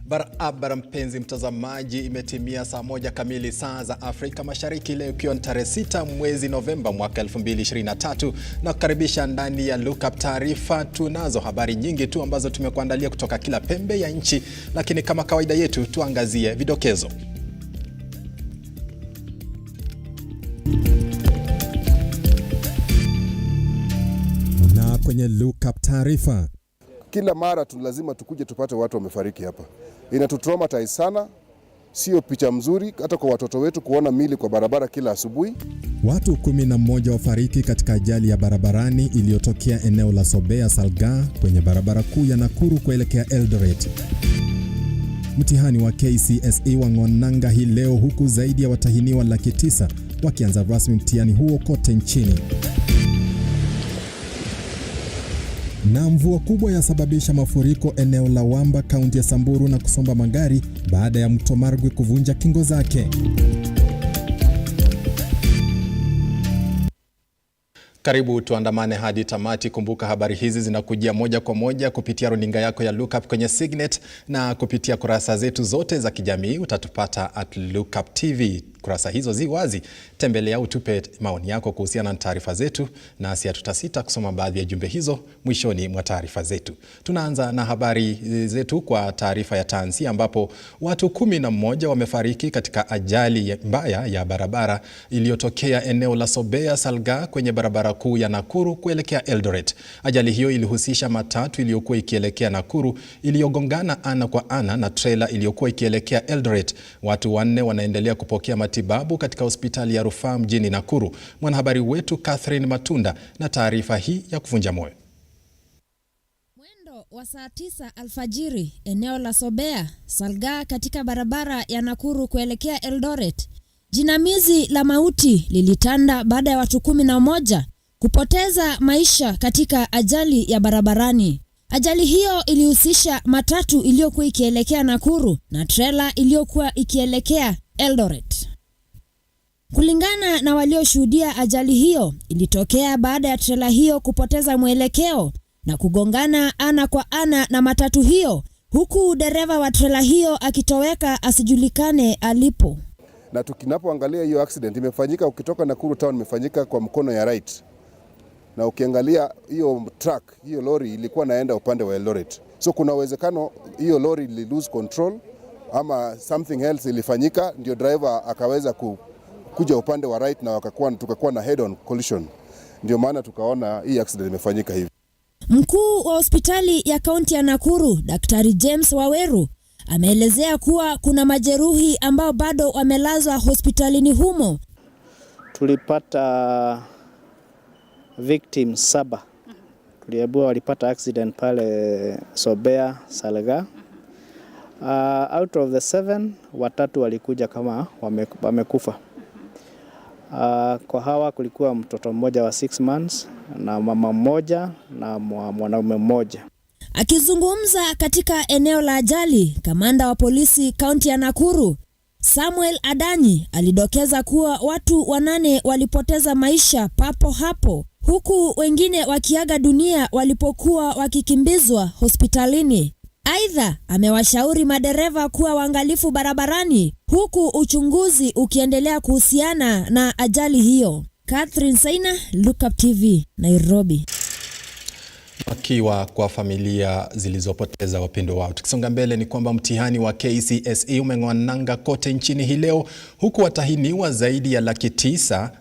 Barabara mpenzi mtazamaji, imetimia saa 1 kamili saa za Afrika Mashariki leo ikiwa ni tarehe 6 mwezi Novemba mwaka 2023, na kukaribisha ndani ya Lookuptv Taarifa. Tunazo habari nyingi tu ambazo tumekuandalia kutoka kila pembe ya nchi, lakini kama kawaida yetu tuangazie vidokezo. Na kwenye Lookuptv Taarifa, kila mara lazima tukuje tupate watu wamefariki hapa. Inatutraumatize sana, sio picha mzuri hata kwa watoto wetu kuona mili kwa barabara kila asubuhi. Watu 11 wafariki katika ajali ya barabarani iliyotokea eneo la Salgaa kwenye barabara kuu ya Nakuru kuelekea Eldoret. Mtihani wa KCSE wang'oa hii leo, huku zaidi ya watahiniwa 900,000 wakianza rasmi mtihani huo kote nchini. Na mvua kubwa yasababisha mafuriko eneo la Wamba, kaunti ya Samburu, na kusomba magari baada ya mto Margwe kuvunja kingo zake. Karibu tuandamane hadi tamati. Kumbuka habari hizi zinakujia moja kwa moja kupitia runinga yako ya Lookup kwenye Signet, na kupitia kurasa zetu zote za kijamii utatupata @Lookuptv. Kurasa hizo zi wazi, tembelea utupe maoni yako kuhusiana na taarifa zetu, nasi hatutasita kusoma baadhi ya jumbe hizo mwishoni mwa taarifa zetu. Tunaanza na habari zetu kwa taarifa ya tansi, ambapo watu 11 wamefariki katika ajali mbaya ya barabara iliyotokea eneo la Salgaa kwenye barabara kuu ya Nakuru kuelekea Eldoret. Ajali hiyo ilihusisha matatu iliyokuwa ikielekea Nakuru iliyogongana ana kwa ana na trailer iliyokuwa ikielekea Eldoret. Watu 4 wanaendelea kupokea matibabu katika hospitali ya rufaa mjini Nakuru. Mwanahabari wetu Catherine Matunda na taarifa hii ya kuvunja moyo. Mwendo wa saa 9 alfajiri eneo la Salgaa katika barabara ya Nakuru kuelekea Eldoret, jinamizi la mauti lilitanda baada ya watu 11 kupoteza maisha katika ajali ya barabarani. Ajali hiyo ilihusisha matatu iliyokuwa ikielekea Nakuru na trailer iliyokuwa ikielekea Eldoret. Kulingana na walioshuhudia, ajali hiyo ilitokea baada ya trailer hiyo kupoteza mwelekeo na kugongana ana kwa ana na matatu hiyo, huku dereva wa trailer hiyo akitoweka asijulikane alipo. Na tukinapoangalia hiyo accident imefanyika ukitoka Nakuru town, imefanyika kwa mkono ya right. Na ukiangalia hiyo truck, hiyo lori ilikuwa naenda upande wa Eldoret. So kuna uwezekano hiyo lori ili lose control ama something else ilifanyika, ndio driver akaweza kuja upande wa right na tukakuwa na head on collision. Ndio maana tukaona hii accident imefanyika hivi. Mkuu wa hospitali ya kaunti ya Nakuru, Daktari James Waweru, ameelezea kuwa kuna majeruhi ambao bado wamelazwa hospitalini humo. Tulipata victims 7. Tuliambiwa walipata accident pale Salgaa. Out of the 7, watatu walikuja kama wamekufa. Kwa hawa kulikuwa mtoto mmoja wa 6 months na mama mmoja na mwanaume mmoja. Akizungumza katika eneo la ajali, kamanda wa polisi kaunti ya Nakuru, Samuel Adanyi, alidokeza kuwa watu 8 walipoteza maisha papo hapo, huku wengine wakiaga dunia walipokuwa wakikimbizwa hospitalini. Aidha, amewashauri madereva kuwa waangalifu barabarani, huku uchunguzi ukiendelea kuhusiana na ajali hiyo. Catherine Saina, Lookuptv, Nairobi. Wakiwa kwa familia zilizopoteza wapendo wao. Tukisonga mbele ni kwamba mtihani wa KCSE umeng'oa kote nchini hii leo, huku watahiniwa zaidi ya 900,000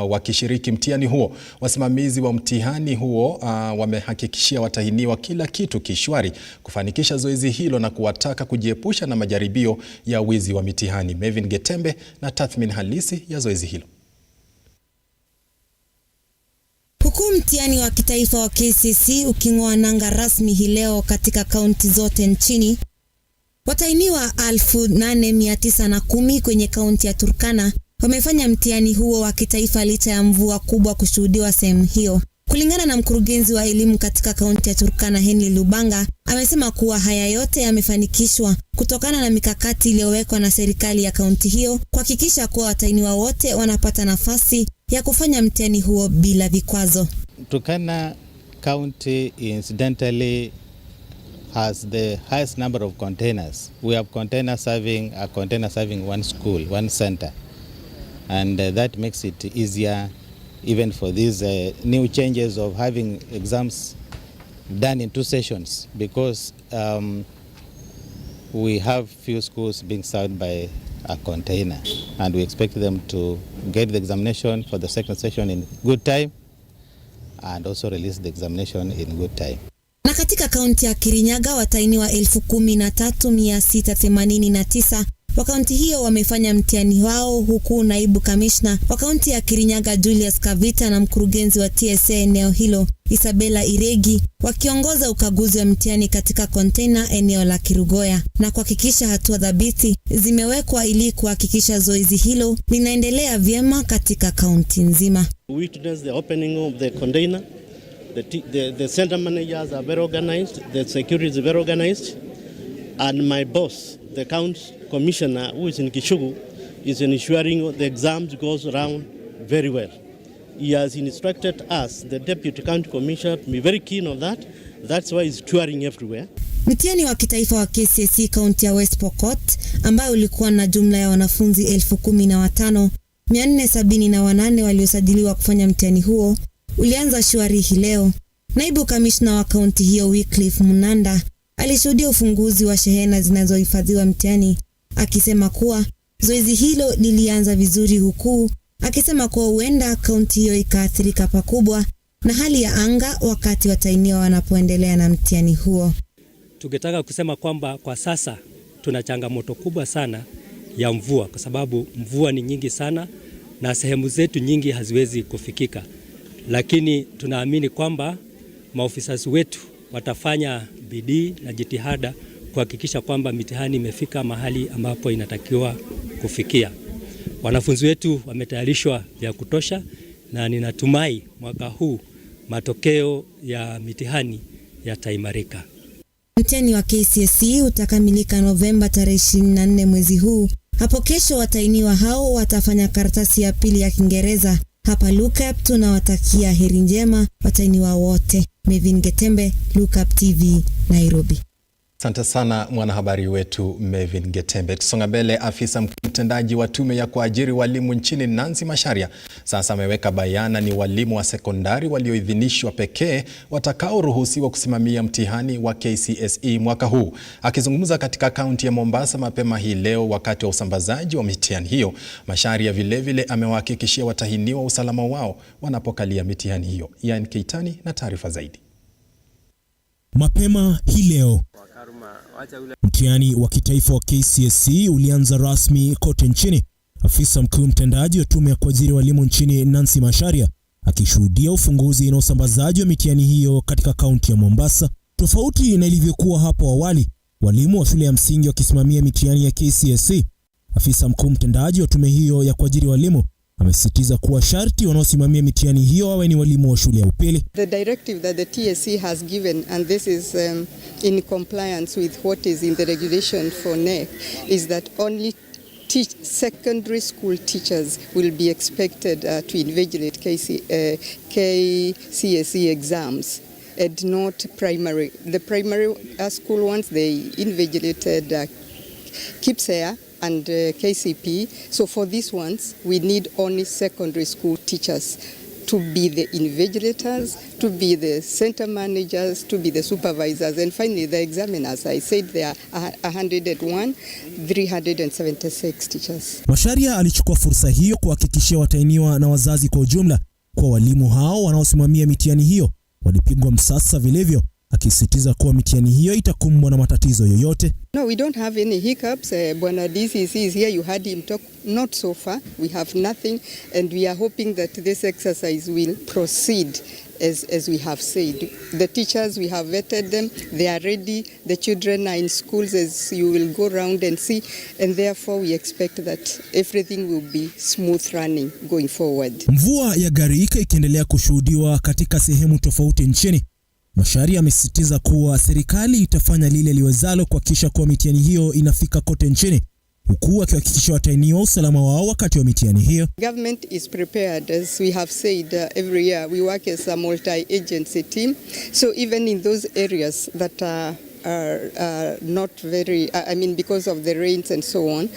wakishiriki mtihani huo. Wasimamizi wa mtihani huo wamehakikishia watahiniwa kila kitu kishwari kufanikisha zoezi hilo na kuwataka kujiepusha na majaribio ya wizi wa mitihani. Mevin Getembe na tathmini halisi ya zoezi hilo. Huku mtihani wa kitaifa wa KCSE uking'oa nanga rasmi hii leo katika kaunti zote nchini, watahiniwa 8,910 kwenye kaunti ya Turkana wamefanya mtihani huo wa kitaifa licha ya mvua kubwa kushuhudiwa sehemu hiyo. Kulingana na mkurugenzi wa elimu katika kaunti ya Turkana, Henry Lubanga, amesema kuwa haya yote yamefanikishwa kutokana na mikakati iliyowekwa na serikali ya kaunti hiyo kuhakikisha kuwa watahiniwa wote wanapata nafasi ya kufanya mtihani huo bila vikwazo. Turkana County incidentally has the highest number of containers. We have container serving one school, one center, and that makes it easier even for these new changes of having exams done in 2 sessions, because we have few schools being served by a container, and we expect them to get the examination for the second session in good time and also release the examination in good time. Na katika kaunti ya Kirinyaga watainiwa 13,689 wa kaunti hiyo wamefanya mtihani wao, huku naibu kamishna wa kaunti ya Kirinyaga Julius Kavita na mkurugenzi wa TSA eneo hilo Isabella Iregi wakiongoza ukaguzi wa mtihani katika container eneo la Kirugoya na kuhakikisha hatua dhabiti zimewekwa ili kuhakikisha zoezi hilo linaendelea vyema katika kaunti nzima. We witnessed the opening of the container. The center managers are very organized, the security is very organized, and my boss, the county commissioner who is in Kishugu, is ensuring the exams goes around very well. He has instructed us, the deputy county commissioner, to be very keen on that. That's why he's touring everywhere. Mtihani wa kitaifa wa KCSE kaunti ya West Pokot ambao ulikuwa na jumla ya wanafunzi 15,478 waliosajiliwa kufanya mtihani huo ulianza shwari hii leo. Naibu kamishna wa kaunti hiyo Wycliffe Munanda alishuhudia ufunguzi wa shehena zinazohifadhiwa mtihani, akisema kuwa zoezi hilo lilianza vizuri, huku akisema kuwa huenda kaunti hiyo ikaathirika pakubwa na hali ya anga wakati watainiwa wanapoendelea na mtihani huo. Tungetaka kusema kwamba kwa sasa tuna changamoto kubwa sana ya mvua, kwa sababu mvua ni nyingi sana na sehemu zetu nyingi haziwezi kufikika. Lakini tunaamini kwamba maofisa wetu watafanya bidii na jitihada kuhakikisha kwamba mitihani imefika mahali ambapo inatakiwa kufikia. Wanafunzi wetu wametayarishwa vya kutosha, na ninatumai mwaka huu matokeo ya mitihani yataimarika. Mtihani wa KCSE utakamilika Novemba tarehe 24 mwezi huu. Hapo kesho watainiwa hao watafanya karatasi ya pili ya Kiingereza. Hapa Lookuptv tunawatakia heri njema watainiwa wote. Mevin Getembe, Lookuptv, Nairobi. Asante sana mwanahabari wetu Mevin Getembe. Tusonga mbele. Afisa mtendaji wa tume ya kuajiri walimu nchini Nancy Macharia sasa ameweka bayana ni walimu wa sekondari walioidhinishwa pekee watakaoruhusiwa kusimamia mtihani wa KCSE mwaka huu. Akizungumza katika kaunti ya Mombasa mapema hii leo wakati wa usambazaji wa mitihani hiyo, Macharia vilevile amewahakikishia watahiniwa usalama wao wanapokalia mitihani hiyo. Ian Keitani na taarifa zaidi. Mapema hii leo mtihani wa kitaifa wa KCSE ulianza rasmi kote nchini. Afisa mkuu mtendaji wa tume ya kuajiri walimu nchini Nancy Macharia akishuhudia ufunguzi na usambazaji wa mitihani hiyo katika kaunti ya Mombasa. Tofauti na ilivyokuwa hapo awali, walimu wa shule ya msingi wakisimamia mitihani ya KCSE, afisa mkuu mtendaji wa tume hiyo ya kuajiri walimu amesisitiza kuwa sharti wanaosimamia mitihani hiyo wawe ni walimu wa shule ya upili. The directive that the TSC has given, and this is in compliance with what is in the regulation for NEC, is that only secondary school teachers will be expected to invigilate KCSE exams and not primary. The primary school ones, they invigilated KIPSEA and KCP. So for these ones, we need only secondary school teachers to be the invigilators, to be the center managers, to be the supervisors, and finally the examiners. I said there are 376 teachers. Macharia alichukua fursa hiyo kuhakikishia watainiwa na wazazi kwa ujumla kwa walimu hao wanaosimamia mitihani hiyo walipigwa msasa vilivyo, akisisitiza kuwa mitihani hiyo itakumbwa na matatizo yoyote. No, we don't have any hiccups. Bwana DCC is here. You had him talk. Not so far. We have nothing, and we are hoping that this exercise will proceed as we have said. The teachers, we have vetted them. They are ready. The children are in schools, as you will go around and see, and therefore we expect that everything will be smooth running going forward. Mvua ya gharika ikiendelea kushuhudiwa katika sehemu tofauti nchini, Macharia amesisitiza kuwa serikali itafanya lile liwezalo kuhakikisha kuwa mitihani hiyo inafika kote nchini, huku akihakikisha watainiwa usalama wao wakati wa mitihani hiyo. Government is prepared, as we have said every year. We work as a multi-agency team, so even in those areas that are are not very, because of the rains and so on,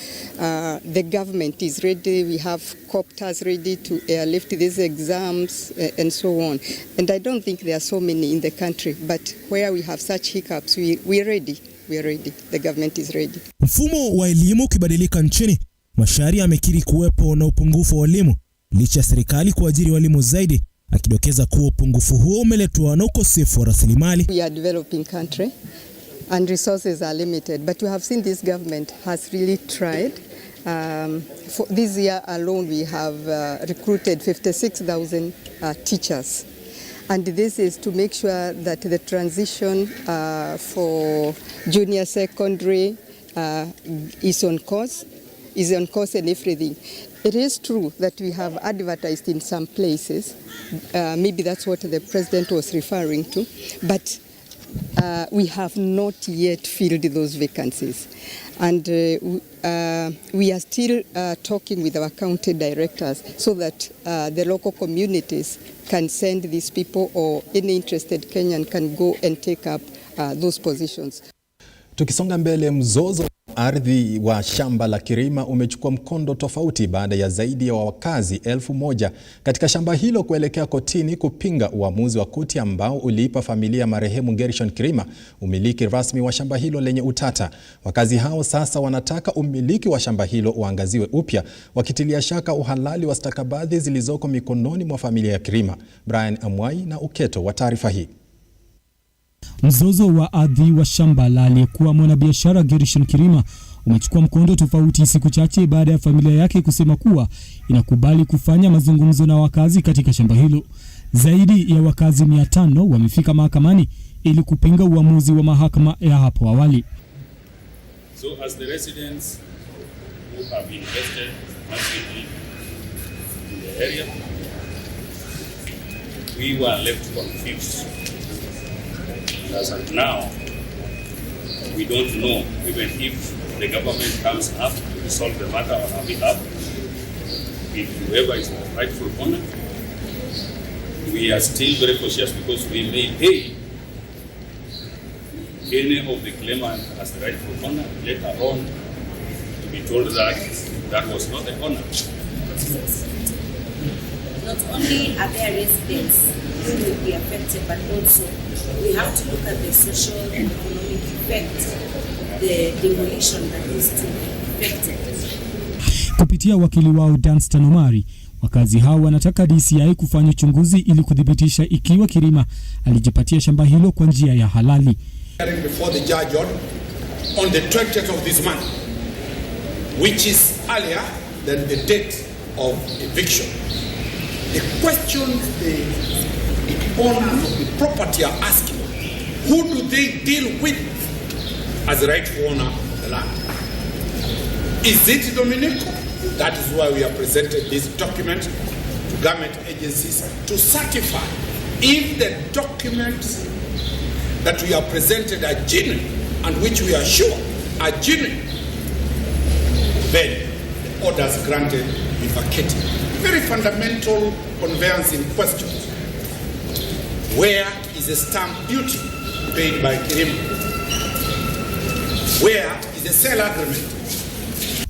the government is ready. We have copters ready to airlift these exams and so on. And I don't think there are so many in the country, but where we have such hiccups, we're ready. We're ready. The government is ready. Mfumo wa elimu ukibadilika nchini, Macharia amekiri kuwepo na upungufu wa walimu licha ya serikali kuajiri walimu zaidi, akidokeza kuwa upungufu huo umeletwa na ukosefu wa rasilimali. We are a developing country and resources are limited, but we have seen this government has really tried. For this year alone we have recruited 56,000 teachers. And this is to make sure that the transition for junior secondary is on course and everything. It is true that we have advertised in some places. Maybe that's what the president was referring to. But we have not yet filled those vacancies. And we are still talking with our county directors so that the local communities can send these people, or any interested Kenyan can go and take up those positions. Tukisonga mbele, mzozo ardhi wa shamba la Kirima umechukua mkondo tofauti baada ya zaidi ya wakazi 1,000 katika shamba hilo kuelekea kotini kupinga uamuzi wa koti ambao uliipa familia marehemu Gershon Kirima umiliki rasmi wa shamba hilo lenye utata. Wakazi hao sasa wanataka umiliki wa shamba hilo uangaziwe upya, wakitilia shaka uhalali wa stakabadhi zilizoko mikononi mwa familia ya Kirima. Brian Amwai na uketo wa taarifa hii. Mzozo wa ardhi wa shamba la aliyekuwa mwanabiashara Gershon Kirima umechukua mkondo tofauti siku chache baada ya familia yake kusema kuwa inakubali kufanya mazungumzo na wakazi katika shamba hilo. Zaidi ya wakazi 500 wamefika mahakamani ili kupinga uamuzi wa mahakama ya hapo awali. So as the residents who have invested massively in the area, we were left confused. As of now, we don't know even if the government comes up to resolve the matter on our behalf, if whoever is the rightful owner. We are still very cautious because we may pay any of the claimant as the rightful owner, later on to be told that that was not the owner. Not only are there residents who will be affected, but also we have to look at the social and economic effect of the demolition that is to be affected. Kupitia wakili wao Danstan Omari, wakazi hao wanataka DCI kufanya uchunguzi ili kudhibitisha ikiwa Kirima alijipatia shamba hilo kwa njia ya halali. Before the judge on the 20th of this month, which is earlier than the date of eviction. The question the owners of the property are asking, who do they deal with as the rightful owner of the land? Is it Dominico? That is why we have presented this document to government agencies to certify if the documents that we have presented are genuine, and which we are sure are genuine, then the orders granted be vacated. Very fundamental conveyance in question. Where is the stamp duty paid by Kirima? Where is the sale agreement?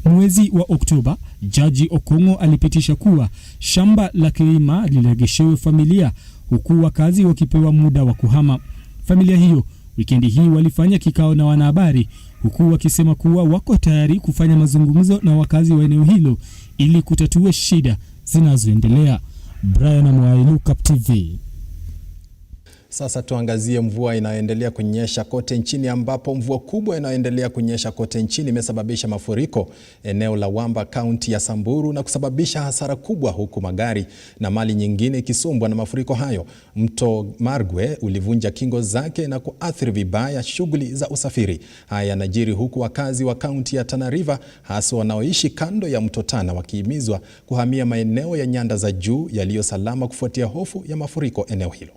Mwezi wa Oktoba, Jaji Okongo alipitisha kuwa shamba la Kirima lirejeshewe familia, huku wakazi wakipewa muda wa kuhama. Familia hiyo wikendi hii walifanya kikao na wanahabari, huku wakisema kuwa wako tayari kufanya mazungumzo na wakazi wa eneo hilo ili kutatua shida zinazoendelea. Brian Amwai, Lookuptv. Sasa tuangazie mvua inayoendelea kunyesha kote nchini, ambapo mvua kubwa inayoendelea kunyesha kote nchini imesababisha mafuriko eneo la Wamba, kaunti ya Samburu, na kusababisha hasara kubwa, huku magari na mali nyingine ikisombwa na mafuriko hayo. Mto Margwe ulivunja kingo zake na kuathiri vibaya shughuli za usafiri. Haya yanajiri huku wakazi wa kaunti ya Tana River, hasa wanaoishi kando ya mto Tana, wakihimizwa kuhamia maeneo ya nyanda za juu yaliyo salama kufuatia hofu ya mafuriko eneo hilo.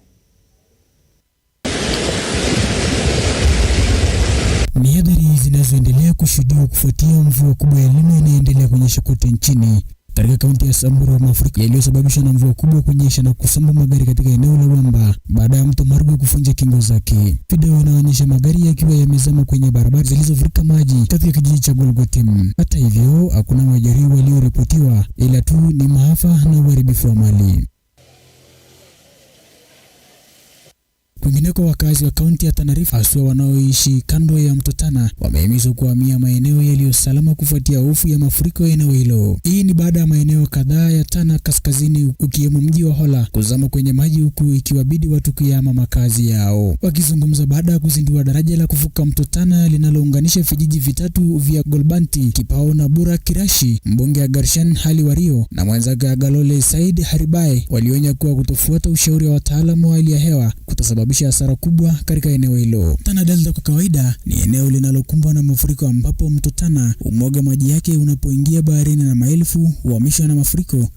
Ni habari zinazoendelea kushuhudiwa kufuatia mvua kubwa ya El Nino inayoendelea kunyesha kote nchini. Katika kaunti ya Samburu, mafuriko yaliyosababishwa na mvua kubwa kunyesha na kusomba magari katika eneo la Wamba baada ya mto Margo kufunja kingo zake. Video inaonyesha magari yakiwa yamezama kwenye barabara zilizofurika maji katika kijiji cha Golgotim. Hata hivyo, hakuna majeruhi walioripotiwa, ila tu ni maafa na uharibifu wa mali. Kwingineko, wakazi wa kaunti ya Taarifa haswa wanaoishi kando ya mto Tana wamehimizwa kuhamia maeneo yaliyo salama kufuatia hofu ya mafuriko ya eneo hilo. Hii ni baada ya maeneo kadhaa ya Tana kaskazini ukiwemo mji wa Hola kuzama kwenye maji, huku ikiwabidi watu kuyahama makazi yao. Wakizungumza baada ya kuzindua daraja la kuvuka mto Tana linalounganisha vijiji vitatu vya Golbanti, Kipao na Bura Kirashi, mbunge wa Garshan Hali Wario na mwenzake Galole Said Haribae walionya kuwa kutofuata ushauri wa wataalamu wa hali ya hewa kutasababisha hasara kubwa katika eneo hilo. Tana Delta kwa kawaida ni eneo linalokumbwa na mafuriko ambapo mto Tana umwaga maji yake unapoingia baharini na maelfu huhamishwa na mafuriko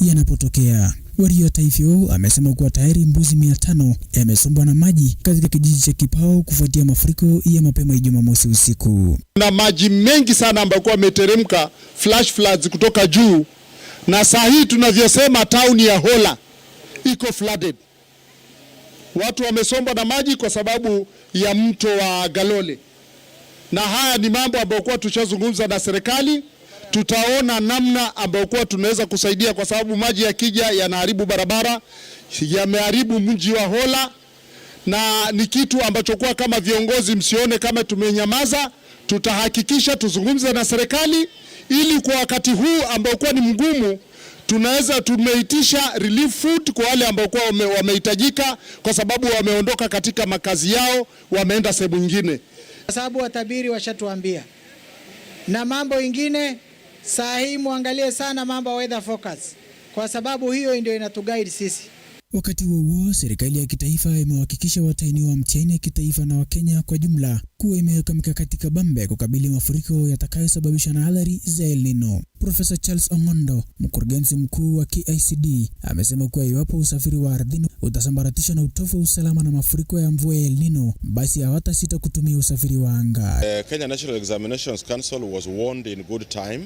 yanapotokea. Wario Taifio amesema kuwa tayari mbuzi 500 yamesombwa na maji katika kijiji cha Kipao kufuatia mafuriko ya mapema Jumamosi usiku. Na maji mengi sana ambayo yameteremka, flash floods kutoka juu, na saa hii tunavyosema town ya Hola iko flooded. Watu wamesombwa na maji kwa sababu ya mto wa Galole. Na haya ni mambo ambayo kwa tushazungumza na serikali, tutaona namna ambayo kwa tunaweza kusaidia, kwa sababu maji yakija yanaharibu barabara, yameharibu mji wa Hola, na ni kitu ambacho kwa kama viongozi msione kama tumenyamaza. Tutahakikisha tuzungumze na serikali ili kwa wakati huu ambao kwa ni mgumu tumeitisha relief food kwa wale ambao kwa wamehitajika, kwa sababu wameondoka katika makazi yao wameenda sehemu nyingine. Kwa sababu watabiri washatuambia. Na mambo ingine saa hii muangalie sana mambo weather forecast, kwa sababu hiyo ndio inatuguide sisi. Wakati huo serikali ya kitaifa imehakikisha watahiniwa mtihani ya kitaifa na Wakenya kwa jumla kuwa imeweka mikakati kabambe kukabili mafuriko yatakayosababishwa na athari za El Nino. Profesa Charles Ongondo, mkurugenzi mkuu wa KICD, amesema kuwa iwapo usafiri wa ardhini utasambaratishwa na utovu wa usalama na mafuriko ya mvua ya El Nino, basi hawatasita kutumia usafiri wa anga. Kenya National Examinations Council was warned in good time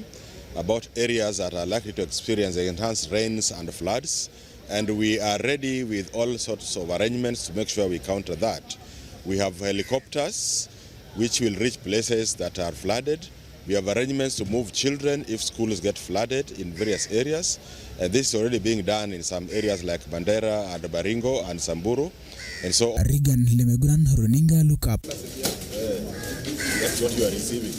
about areas that are likely to experience enhanced rains and floods. And we are ready with all sorts of arrangements to make sure we counter that. We have helicopters which will reach places that are flooded. We have arrangements to move children if schools get flooded in various areas. And this is already being done in some areas like Bandera and Baringo and Samburu. And so Regan Lemeguran, Runinga, Lookuptv. That's what you are receiving.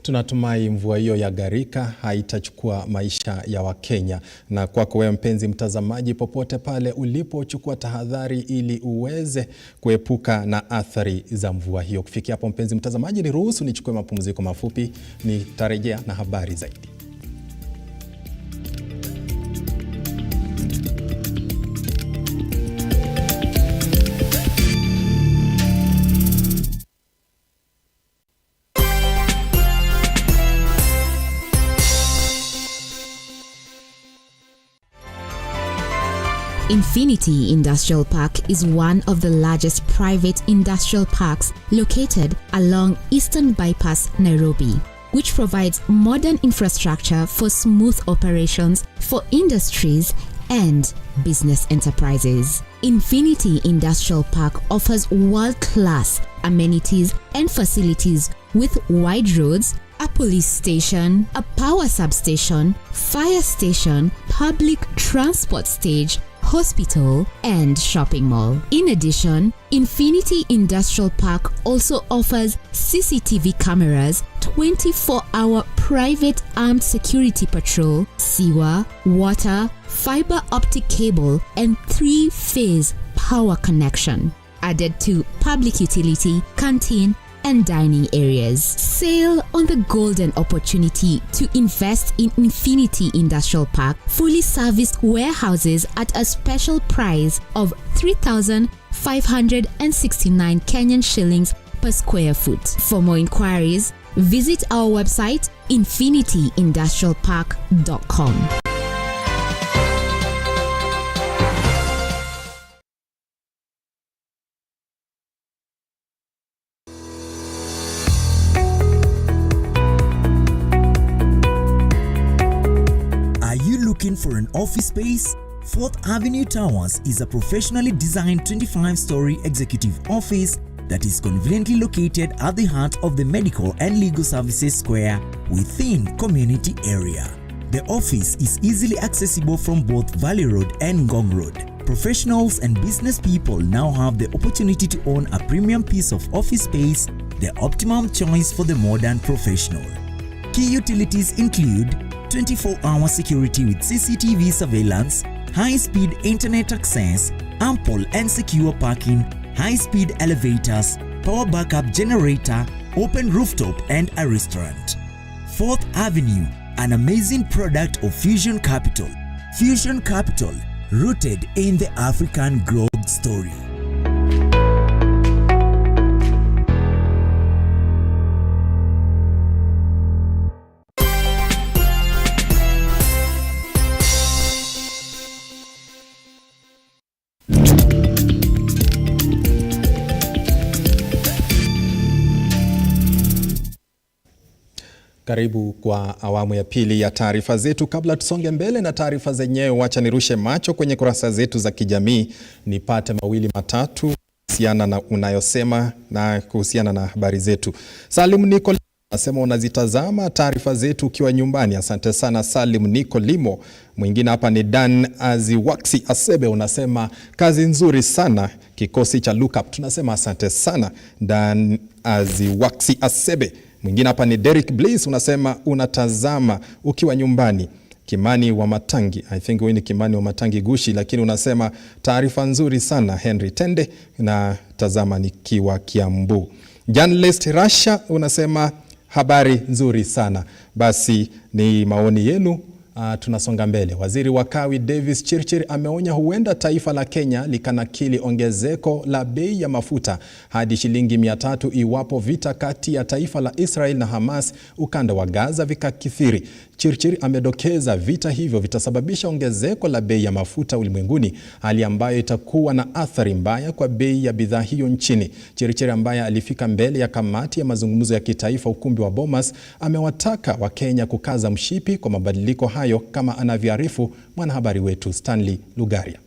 Tunatumai mvua hiyo ya gharika haitachukua maisha ya Wakenya. Na kwako wewe mpenzi mtazamaji, popote pale ulipo, chukua tahadhari ili uweze kuepuka na athari za mvua hiyo. Kufikia hapo mpenzi mtazamaji, niruhusu nichukue mapumziko mafupi, nitarejea na habari zaidi. Infinity Industrial Park is one of the largest private industrial parks located along Eastern Bypass, Nairobi, which provides modern infrastructure for smooth operations for industries and business enterprises. Infinity Industrial Park offers world-class amenities and facilities with wide roads, a police station, a power substation, fire station, public transport stage, hospital, and shopping mall. In addition, Infinity Industrial Park also offers CCTV cameras, 24-hour private armed security patrol, sewer, water, fiber optic cable, and 3-phase power connection, added to public utility, canteen, and dining areas. Sail on the golden opportunity to invest in Infinity Industrial Park, fully serviced warehouses at a special price of 3,569 Kenyan shillings per square foot. For more inquiries, visit our website infinityindustrialpark.com. for an office space? 4th Avenue Towers is a professionally designed 25-story executive office that is conveniently located at the heart of the Medical and Legal Services Square within community area. The office is easily accessible from both Valley Road and Ngong Road. Professionals and business people now have the opportunity to own a premium piece of office space, the optimum choice for the modern professional. Key utilities include 24-hour security with CCTV surveillance, high-speed internet access, ample and secure parking, high-speed elevators, power backup generator, open rooftop and a restaurant. 4th Avenue, an amazing product of Fusion Capital. Fusion Capital, rooted in the African growth story. Karibu kwa awamu ya pili ya taarifa zetu. Kabla tusonge mbele na taarifa zenyewe, wacha nirushe macho kwenye kurasa zetu za kijamii nipate mawili matatu kuhusiana na unayosema na kuhusiana na habari zetu. Salim Niko nasema unazitazama taarifa zetu ukiwa nyumbani. Asante sana Salim Niko Limo. Mwingine hapa ni Dan Aziwaksi Asebe, unasema kazi nzuri sana kikosi cha Lookup. Tunasema asante sana Dan Aziwaksi Asebe. Mwingine hapa ni Derek Bliss, unasema unatazama ukiwa nyumbani. Kimani wa Matangi, I think wewe ni Kimani wa Matangi Gushi, lakini unasema taarifa nzuri sana Henry Tende, na tazama nikiwa Kiambu. Jan Lest Rasha unasema habari nzuri sana. Basi ni maoni yenu. Tunasonga mbele. Waziri wa Kawi Davis Chirchir ameonya huenda taifa la Kenya likanakili ongezeko la bei ya mafuta hadi shilingi 300 iwapo vita kati ya taifa la Israel na Hamas ukanda wa Gaza vikakithiri. Chirchir amedokeza vita hivyo vitasababisha ongezeko la bei ya mafuta ulimwenguni, hali ambayo itakuwa na athari mbaya kwa bei ya bidhaa hiyo nchini. Chirchir ambaye alifika mbele ya kamati ya mazungumzo ya kitaifa ukumbi wa Bomas amewataka wa Kenya kukaza mshipi kwa mabadiliko hayo, kama anavyoarifu mwanahabari wetu Stanley Lugaria.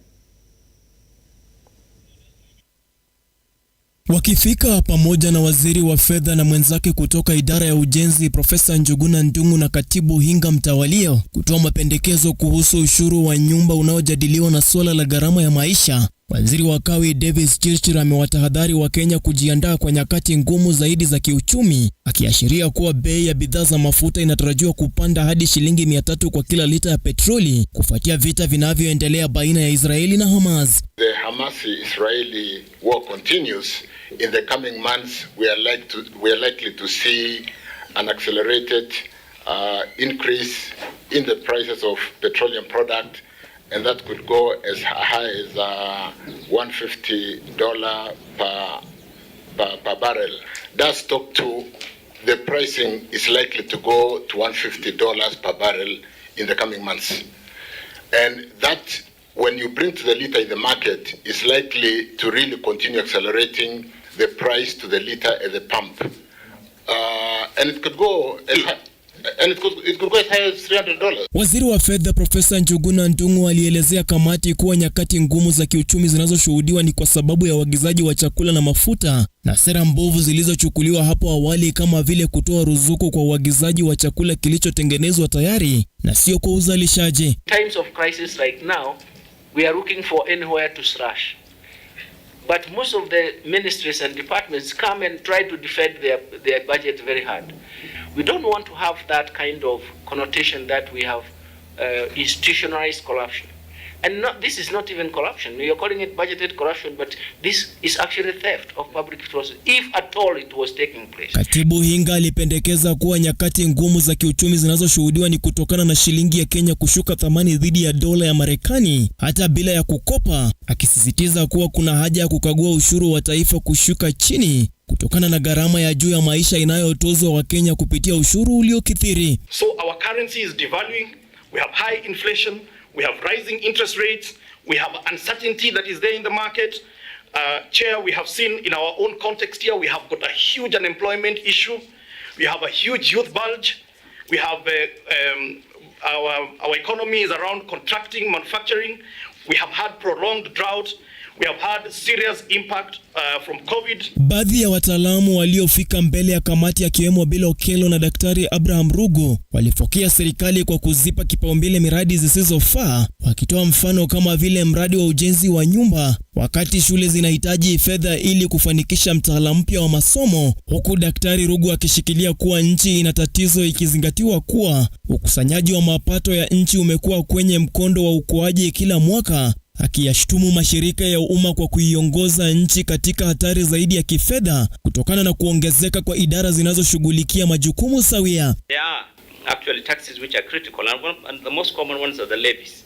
Wakifika pamoja na waziri wa fedha na mwenzake kutoka idara ya ujenzi Profesa Njuguna Ndung'u na katibu Hinga Mtawalio kutoa mapendekezo kuhusu ushuru wa nyumba unaojadiliwa na suala la gharama ya maisha, waziri wa Kawi Davis Chirchir amewatahadhari wa Kenya kujiandaa kwa nyakati ngumu zaidi za kiuchumi, akiashiria kuwa bei ya bidhaa za mafuta inatarajiwa kupanda hadi shilingi 300 kwa kila lita ya petroli kufuatia vita vinavyoendelea baina ya Israeli na Hamas. The Hamas-Israeli war continues. In the coming months, we are likely to see an accelerated increase in the prices of petroleum product, and that could go as high as $150 per barrel. That's talk to the pricing is likely to go to $150 per barrel in the coming months, and that, when you bring to the liter in the market, is likely to really continue accelerating the price to the liter at the pump, and it could go as high as $300. Waziri wa fedha Profesa Njuguna Ndung'u alielezea kamati kuwa nyakati ngumu za kiuchumi zinazoshuhudiwa ni kwa sababu ya uagizaji wa chakula na mafuta na sera mbovu zilizochukuliwa hapo awali, kama vile kutoa ruzuku kwa uagizaji wa chakula kilichotengenezwa tayari na sio kwa uzalishaji. Times of crisis like now, we are looking for anywhere to slash. But most of the ministries and departments come and try to defend their budget very hard. We don't want to have that kind of connotation that we have institutionalized corruption. And this is not even corruption. We are calling it budgeted corruption, but this is actually theft of public resources, if at all it was taking place. Katibu Hinga alipendekeza kuwa nyakati ngumu za kiuchumi zinazoshuhudiwa ni kutokana na shilingi ya Kenya kushuka thamani dhidi ya dola ya Marekani hata bila ya kukopa, akisisitiza kuwa kuna haja ya kukagua ushuru wa taifa kushuka chini kutokana na gharama ya juu ya maisha inayotozwa wa Kenya kupitia ushuru uliokithiri. So our currency is devaluing, we have high inflation, we have rising interest rates, we have uncertainty that is there in the market. Chair, we have seen in our own context here, we have got a huge unemployment issue, we have a huge youth bulge, we have Our economy is around contracting, manufacturing. We have had prolonged drought. We have had serious impact from COVID. Baadhi ya wataalamu waliofika mbele ya kamati akiwemo Bill Okello na Daktari Abraham Rugo walifokea serikali kwa kuzipa kipaumbele miradi zisizofaa, wakitoa mfano kama vile mradi wa ujenzi wa nyumba wakati shule zinahitaji fedha ili kufanikisha mtaala mpya wa masomo, huku Daktari Rugo akishikilia kuwa nchi ina tatizo ikizingatiwa kuwa ukusanyaji wa mapato ya nchi umekuwa kwenye mkondo wa ukuaji kila mwaka, akiyashtumu mashirika ya umma kwa kuiongoza nchi katika hatari zaidi ya kifedha kutokana na kuongezeka kwa idara zinazoshughulikia majukumu sawia. There are actually taxes which are critical, and the most common ones are the levies.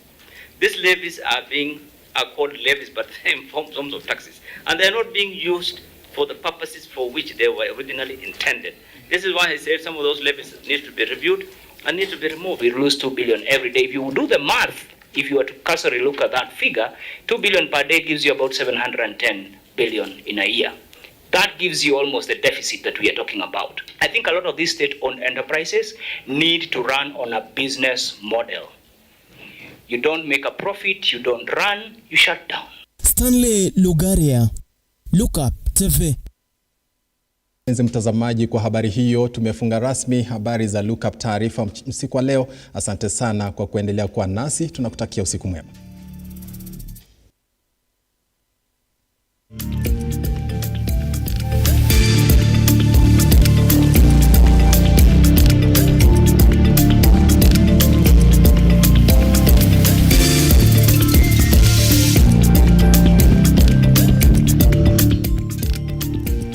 These levies are called levies, but in forms of taxes, and they are not being used for the purposes for which they were originally intended. This is why I said some of those levies need to be reviewed and need to be removed. We lose 2 billion every day. If you do the math, if you were to cursory look at that figure, 2 billion per day gives you about 710 billion in a year. That gives you almost the deficit that we are talking about. I think a lot of these state-owned enterprises need to run on a business model. You don't make a profit, you don't run, you shut down. Stanley Lugaria, Lookuptv. Mtazamaji, kwa habari hiyo tumefunga rasmi habari za Lookup Taarifa usiku wa leo. Asante sana kwa kuendelea kuwa nasi, tunakutakia usiku mwema.